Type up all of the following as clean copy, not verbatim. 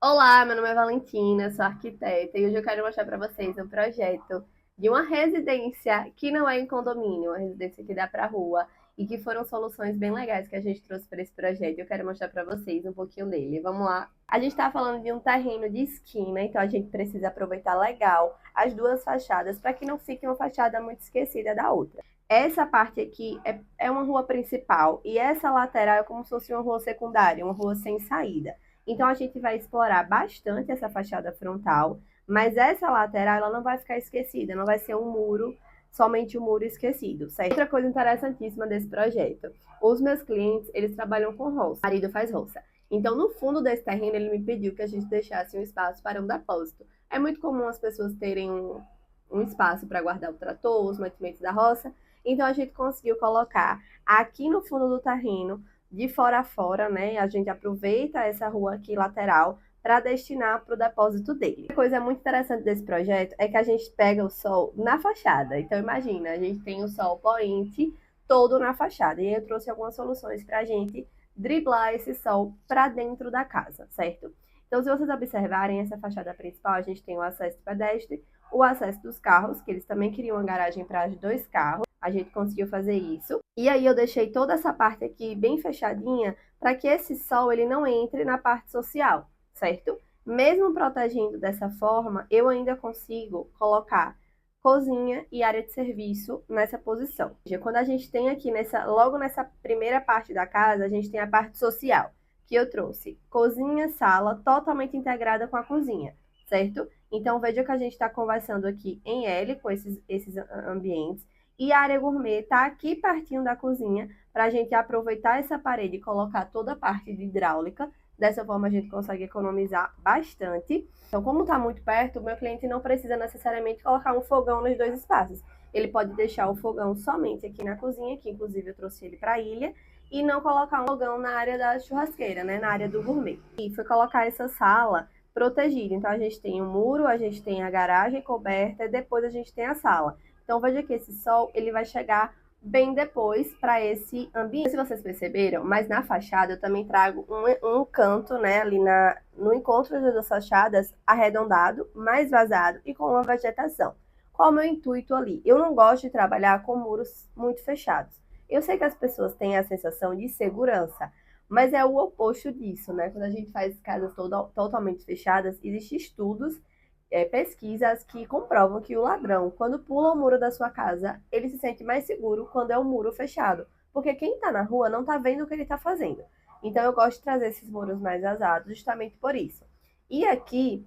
Olá, meu nome é Valentina, sou arquiteta e hoje eu quero mostrar para vocês um projeto de uma residência que não é em condomínio, uma residência que dá para rua e que foram soluções bem legais que a gente trouxe para esse projeto. Eu quero mostrar para vocês um pouquinho dele. Vamos lá. A gente está falando de um terreno de esquina, então a gente precisa aproveitar legal as duas fachadas para que não fique uma fachada muito esquecida da outra. Essa parte aqui é uma rua principal e essa lateral é como se fosse uma rua secundária, uma rua sem saída. Então a gente vai explorar bastante essa fachada frontal, mas essa lateral ela não vai ficar esquecida, não vai ser um muro, somente um muro esquecido, certo? Outra coisa interessantíssima desse projeto, os meus clientes, eles trabalham com roça, o marido faz roça. Então, no fundo desse terreno, ele me pediu que a gente deixasse um espaço para um depósito. É muito comum as pessoas terem um espaço para guardar o trator, os mantimentos da roça. Então, a gente conseguiu colocar aqui no fundo do terreno de fora a fora, né? A gente aproveita essa rua aqui lateral para destinar para o depósito dele. A coisa muito interessante desse projeto é que a gente pega o sol na fachada. Então, imagina, a gente tem o sol poente todo na fachada. E eu trouxe algumas soluções para a gente driblar esse sol para dentro da casa, certo? Então, se vocês observarem essa fachada principal, a gente tem o acesso pedestre, o acesso dos carros, que eles também queriam uma garagem para os dois carros. A gente conseguiu fazer isso. E aí eu deixei toda essa parte aqui bem fechadinha para que esse sol ele não entre na parte social, certo? Mesmo protegendo dessa forma, eu ainda consigo colocar cozinha e área de serviço nessa posição. Quando a gente tem aqui logo nessa primeira parte da casa, a gente tem a parte social, que eu trouxe cozinha, sala, totalmente integrada com a cozinha, certo? Então veja que a gente está conversando aqui em L com esses ambientes. E a área gourmet está aqui pertinho da cozinha para a gente aproveitar essa parede e colocar toda a parte de hidráulica. Dessa forma a gente consegue economizar bastante. Então, como está muito perto, o meu cliente não precisa necessariamente colocar um fogão nos dois espaços. Ele pode deixar o fogão somente aqui na cozinha, que inclusive eu trouxe ele para a ilha, e não colocar um fogão na área da churrasqueira, né, na área do gourmet. E foi colocar essa sala protegida. Então, a gente tem o muro, a gente tem a garagem coberta e depois a gente tem a sala. Então veja que esse sol ele vai chegar bem depois para esse ambiente. Se vocês perceberam, mas na fachada eu também trago um canto, né, ali no encontro das fachadas, arredondado, mais vazado e com uma vegetação. Qual é o meu intuito ali? Eu não gosto de trabalhar com muros muito fechados. Eu sei que as pessoas têm a sensação de segurança, mas é o oposto disso, né? Quando a gente faz casas totalmente fechadas, existem estudos pesquisas que comprovam que o ladrão, quando pula o muro da sua casa, ele se sente mais seguro quando é um muro fechado. Porque quem está na rua não está vendo o que ele está fazendo. Então eu gosto de trazer esses muros mais vazados justamente por isso. E aqui,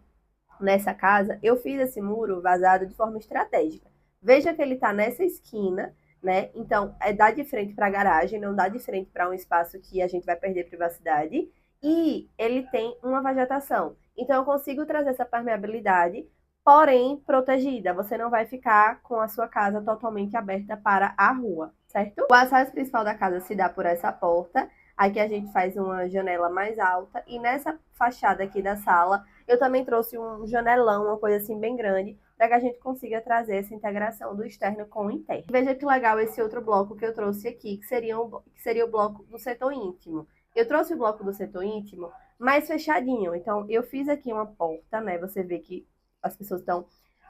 nessa casa, eu fiz esse muro vazado de forma estratégica. Veja que ele está nessa esquina, né? Então, dá de frente para a garagem, não dá de frente para um espaço que a gente vai perder privacidade. E ele tem uma vegetação. Então, eu consigo trazer essa permeabilidade, porém protegida. Você não vai ficar com a sua casa totalmente aberta para a rua, certo? O acesso principal da casa se dá por essa porta. Aqui a gente faz uma janela mais alta. E nessa fachada aqui da sala, eu também trouxe um janelão, uma coisa assim bem grande, para que a gente consiga trazer essa integração do externo com o interno. Veja que legal esse outro bloco que eu trouxe aqui, que seria o bloco do setor íntimo. Eu trouxe o bloco do setor íntimo mais fechadinho. Então, eu fiz aqui uma porta, né? Você vê que as pessoas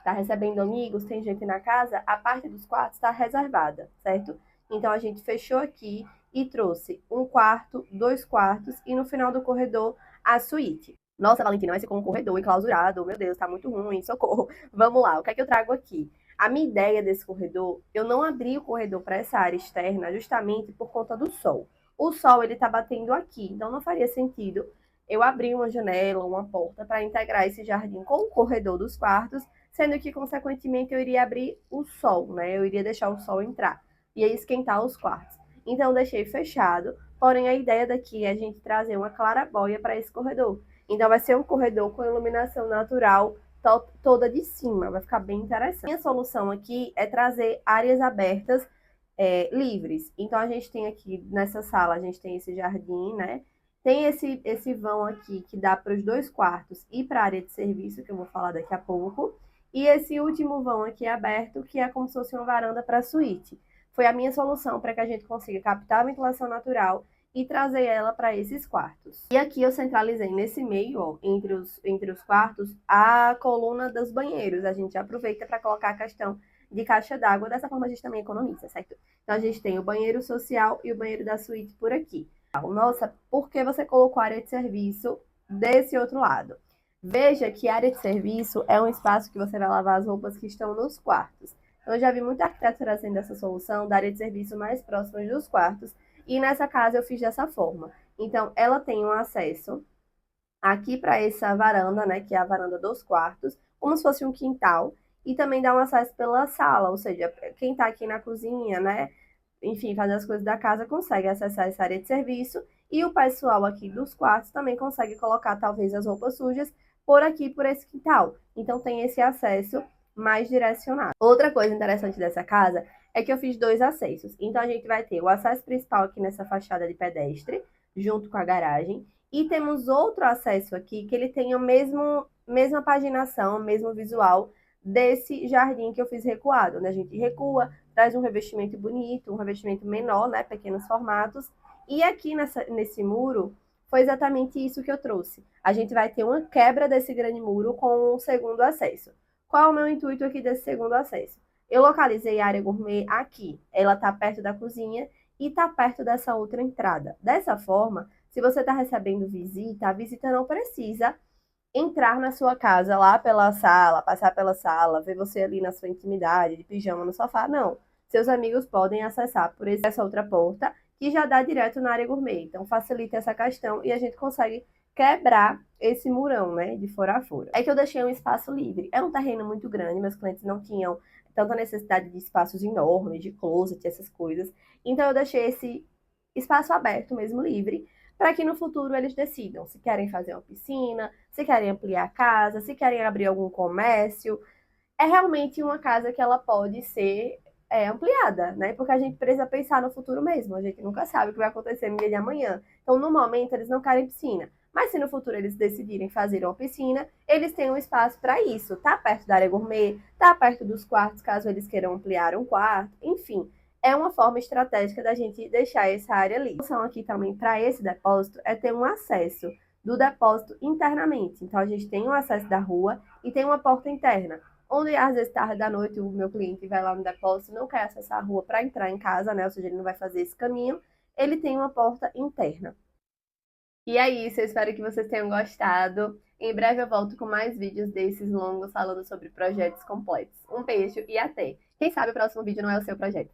tá recebendo amigos, tem gente na casa, a parte dos quartos está reservada, certo? Então, a gente fechou aqui e trouxe um quarto, dois quartos e no final do corredor a suíte. Nossa, Valentina, vai ser com um corredor enclausurado. Meu Deus, tá muito ruim, socorro. Vamos lá, o que é que eu trago aqui? A minha ideia desse corredor, eu não abri o corredor para essa área externa justamente por conta do sol. O sol, ele tá batendo aqui, então não faria sentido eu abrir uma janela, uma porta para integrar esse jardim com o corredor dos quartos, sendo que, consequentemente, eu iria abrir o sol, né? Eu iria deixar o sol entrar e aí esquentar os quartos. Então, deixei fechado, porém, a ideia daqui é a gente trazer uma claraboia para esse corredor. Então, vai ser um corredor com iluminação natural toda de cima, vai ficar bem interessante. A minha solução aqui é trazer áreas abertas livres. Então, a gente tem aqui, nessa sala, a gente tem esse jardim, né? Tem esse vão aqui que dá para os dois quartos e para a área de serviço, que eu vou falar daqui a pouco. E esse último vão aqui aberto, que é como se fosse uma varanda para a suíte. Foi a minha solução para que a gente consiga captar a ventilação natural e trazer ela para esses quartos. E aqui eu centralizei nesse meio, ó, entre os quartos, a coluna dos banheiros. A gente aproveita para colocar a questão de caixa d'água, dessa forma a gente também economiza, certo? Então a gente tem o banheiro social e o banheiro da suíte por aqui. Nossa, por que você colocou a área de serviço desse outro lado? Veja que a área de serviço é um espaço que você vai lavar as roupas que estão nos quartos. Então, eu já vi muita arquiteto trazendo essa solução da área de serviço mais próxima dos quartos, e nessa casa eu fiz dessa forma. Então, ela tem um acesso aqui para essa varanda, né, que é a varanda dos quartos, como se fosse um quintal, e também dá um acesso pela sala, ou seja, quem está aqui na cozinha, né, enfim, fazer as coisas da casa, consegue acessar essa área de serviço, e o pessoal aqui dos quartos também consegue colocar talvez as roupas sujas por aqui, por esse quintal. Então tem esse acesso mais direcionado. Outra coisa interessante dessa casa é que eu fiz 2 acessos. Então a gente vai ter o acesso principal aqui nessa fachada de pedestre, junto com a garagem, e temos outro acesso aqui que ele tem a mesma paginação, o mesmo visual desse jardim que eu fiz recuado, né? A gente recua, traz um revestimento bonito, um revestimento menor, né? Pequenos formatos. E aqui nesse muro, foi exatamente isso que eu trouxe. A gente vai ter uma quebra desse grande muro com um segundo acesso. Qual é o meu intuito aqui desse segundo acesso? Eu localizei a área gourmet aqui. Ela está perto da cozinha e está perto dessa outra entrada. Dessa forma, se você está recebendo visita, a visita não precisa entrar na sua casa lá pela sala, passar pela sala, ver você ali na sua intimidade, de pijama no sofá, não. Seus amigos podem acessar por essa outra porta que já dá direto na área gourmet. Então facilita essa questão e a gente consegue quebrar esse murão, né, de fora a fora. É que eu deixei um espaço livre. É um terreno muito grande, meus clientes não tinham tanta necessidade de espaços enormes, de closet, essas coisas. Então eu deixei esse espaço aberto mesmo, livre, para que no futuro eles decidam se querem fazer uma piscina, se querem ampliar a casa, se querem abrir algum comércio. É realmente uma casa que ela pode ser ampliada, né? Porque a gente precisa pensar no futuro mesmo. A gente nunca sabe o que vai acontecer no dia de amanhã. Então, no momento, eles não querem piscina. Mas se no futuro eles decidirem fazer uma piscina, eles têm um espaço para isso. Tá perto da área gourmet, tá perto dos quartos, caso eles queiram ampliar um quarto, enfim. É uma forma estratégica da gente deixar essa área livre. A solução aqui também para esse depósito é ter um acesso do depósito internamente. Então, a gente tem um acesso da rua e tem uma porta interna, onde às vezes tarde da noite o meu cliente vai lá no depósito, não quer acessar a rua para entrar em casa, né? Ou seja, ele não vai fazer esse caminho, ele tem uma porta interna. E é isso, eu espero que vocês tenham gostado. Em breve eu volto com mais vídeos desses longos falando sobre projetos completos. Um beijo e até! Quem sabe o próximo vídeo não é o seu projeto.